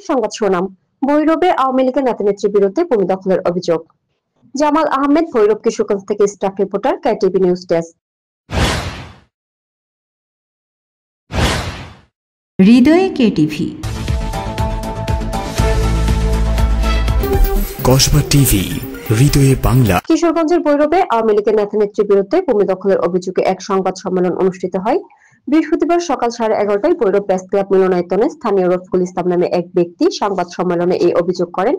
সংবাদ শোনাম। ভৈরবে আওয়ামী লীগের নেতা-নেত্রীর বিরুদ্ধে ভূমি দখলের অভিযোগ। জামাল আহমেদ, ভৈরব কিশোরগঞ্জ থেকে staff reporter, KTV news desk. হৃদয়ে কেটিভি। কসবা টিভি, হৃদয়ে বাংলা। কিশোরগঞ্জের ভৈরবে আওয়ামী লীগের নেতা-নেত্রীর বিরুদ্ধে ভূমি দখলের অভিযোগে এক সংবাদ সম্মেলন অনুষ্ঠিত হয়। বৃহস্পতিবার সকাল 11:30টায় ভৈরব প্রেস ক্লাব মিলনায়তনে স্থানীয় রফিকুল ইসলাম নামে এক ব্যক্তি সংবাদ সম্মেলনে এই অভিযোগ করেন।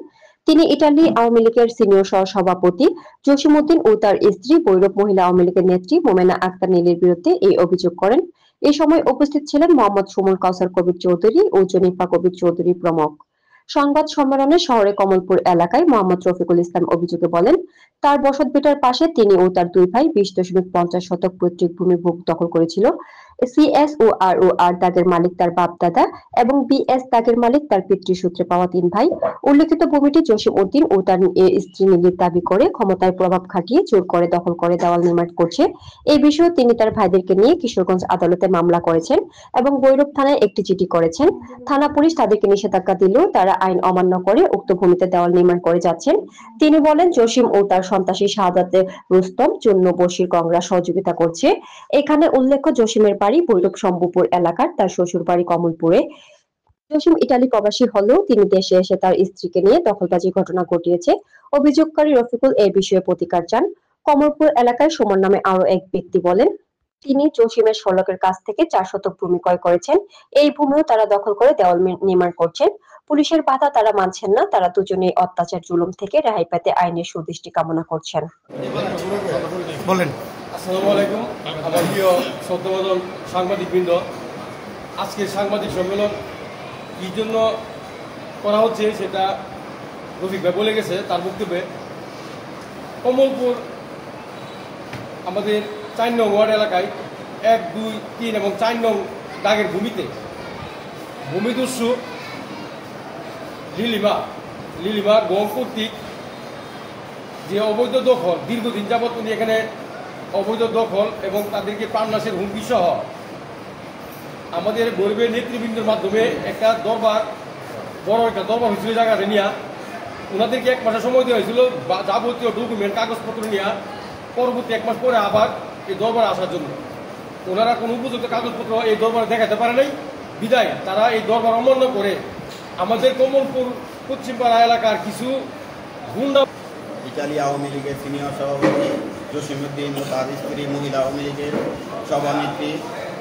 তিনি ইটালি আওয়ামী লীগের সিনিয়র সহ-সভাপতি জসিমউদ্দিন ও তার স্ত্রী ভৈরব মহিলা আওয়ামী লীগের নেত্রী মোমেনা আক্তার নীলির বিরুদ্ধে এই অভিযোগ করেন। এই সময় উপস্থিত ছিলেন মোহাম্মদ সুমন কাউসার কবির চৌধুরী ও জনিফা কবির চৌধুরী প্রমুখ। সংবাদ সম্মেলনে শহরে কমলপুর এলাকায় মোহাম্মদ রফিকুল ইসলাম অভিযোগে বলেন, তার বসতভিটার পাশে তিনি ও তার দুই ভাই 20.50 শতক পৈতৃক ভূমি দখল করেছিল। সিএস ও আর দাগের মালিক তার বাপ দাদা এবং বিএস দাগের মালিক তার পিতৃসূত্রে পাওয়া 3 ভাই। উল্লেখিত ভূমিটি জসিমউদ্দিন ও তার স্ত্রী নীলির দাবি করে ক্ষমতার প্রভাব খাটিয়ে জোর করে দখল করে দেওয়াল নির্মাণ করছে। এই বিষয়ে তিনি তার ভাইদেরকে নিয়ে কিশোরগঞ্জ আদালতে মামলা করেছেন এবং ভৈরব থানায় একটি চিঠি করেছেন। থানা পুলিশ তাদেরকে নিষেধাজ্ঞা দিলেও তারা আইন অমান্য করে উক্ত ভূমিতে দেওয়াল নির্মাণ করে যাচ্ছেন। তিনি বলেন, জসিম ও তার সন্ত্রাসী শাহাদাতে রুস্তম, চূন্য, বশির, গংরা সহযোগিতা করছে। এখানে উল্লেখ্য, জসিমের বাড়ি ভৈরব শম্ভুপুর এলাকার, তার শ্বশুর বাড়ি কমলপুরে। জসিম ইটালি প্রবাসী হলেও তিনি দেশে এসে তার স্ত্রীকে নিয়ে দখলবাজির ঘটনা ঘটিয়েছে। অভিযোগকারী রফিকুল এই বিষয়ে প্রতিকার চান। কমলপুর এলাকায় সুমন নামে আরো এক ব্যক্তি বলেন, তিনি জসিমের শলকের কাছ থেকে 4 শতক ভূমি ক্রয় করেছেন। এই ভূমিও তারা দখল করে দেওয়াল নির্মাণ করছেন। পুলিশের বাধা তারা মানছেন না। তারা দুজনেই অত্যাচার জুলুম থেকে রেহাই পেতে আইনের সুদৃষ্টি কামনা করছেন। বলেন। আসসালামু আলাইকুম, আমার প্রিয় শ্রদ্ধাভাজন সাংবাদিকবৃন্দ। আজকের সাংবাদিক সম্মেলন কি জন্য করা হচ্ছে সেটা রফিক ভাই বলে গেছে তার বক্তব্যে। কমলপুর আমাদের 4 নং ওয়ার্ড এলাকায় 1, 2, 3 এবং 4 নং দাগের ভূমিতে ভূমিদস্যু লিলিমা গং কর্তৃক যে অবৈধ দখল, দীর্ঘদিন যাবৎ উনি এখানে অবৈধ দখল এবং তাদেরকে প্রাণনাশের হুমকি সহ আমাদের গরিবের নেতৃবৃন্দের মাধ্যমে একটা বড় একটা দরবার হয়েছিল জায়গাটা নিয়ে। ওনাদেরকে 1 মাসের সময় দেওয়া হয়েছিল যাবতীয় ডকুমেন্ট কাগজপত্র নিয়ে। পরবর্তী 1 মাস পরে আবার এই দরবারে আসার জন্য ওনারা কোনো উপযুক্ত কাগজপত্র এই দরবারে দেখাতে পারে নাই। বিদায় তারা এই দরবার অমান্য করে আমাদের কমলপুর পশ্চিমপাড়া এলাকার কিছু গুন্ডা, ইটালি আওয়ামী লীগের সিনিয়র সভাপতি জসিমউদ্দিন ও তার স্ত্রী মহিলা আওয়ামী লীগের সভানেত্রী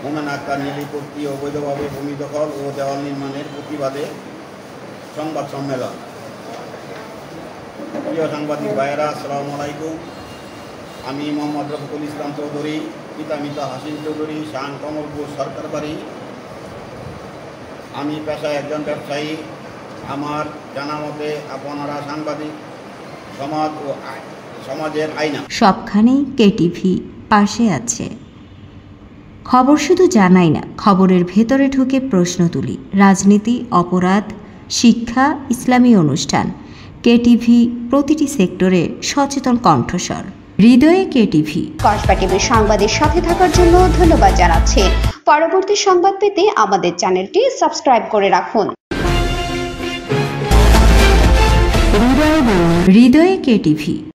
মোমেনা আক্তার নীলি কর্তৃক অবৈধভাবে ভূমি দখল ও দেওয়াল নির্মাণের প্রতিবাদে সংবাদ সম্মেলন। প্রিয় সাংবাদিক ভাইয়েরা, আসসালামু আলাইকুম। আমি মোহাম্মদ রফিকুল ইসলাম চৌধুরী, পিতা মিতা হাসিন চৌধুরী, শান কমলপুর সরকার বাড়ি। আমি পেশায় একজন ব্যবসায়ী। আমার জানা মতে আপনারা সাংবাদিক, সমাজ ও সমাজের আয়না। সবখানেই কেটিভি পাশে আছে। খবর শুধু জানাই না, খবরের ভেতরে ঢুকে প্রশ্ন তুলি। রাজনীতি, অপরাধ, শিক্ষা, ইসলামী অনুষ্ঠান। কেটিভি প্রতিটি সেক্টরে সচেতন কণ্ঠস্বর। হৃদয়ে কেটিভি। কসবা টিভির সংবাদের সাথে থাকার জন্য ধন্যবাদ জানাচ্ছি। পরবর্তী সংবাদ পেতে আমাদের চ্যানেলটি সাবস্ক্রাইব করে রাখুন। হৃদয়ে কেটিভি।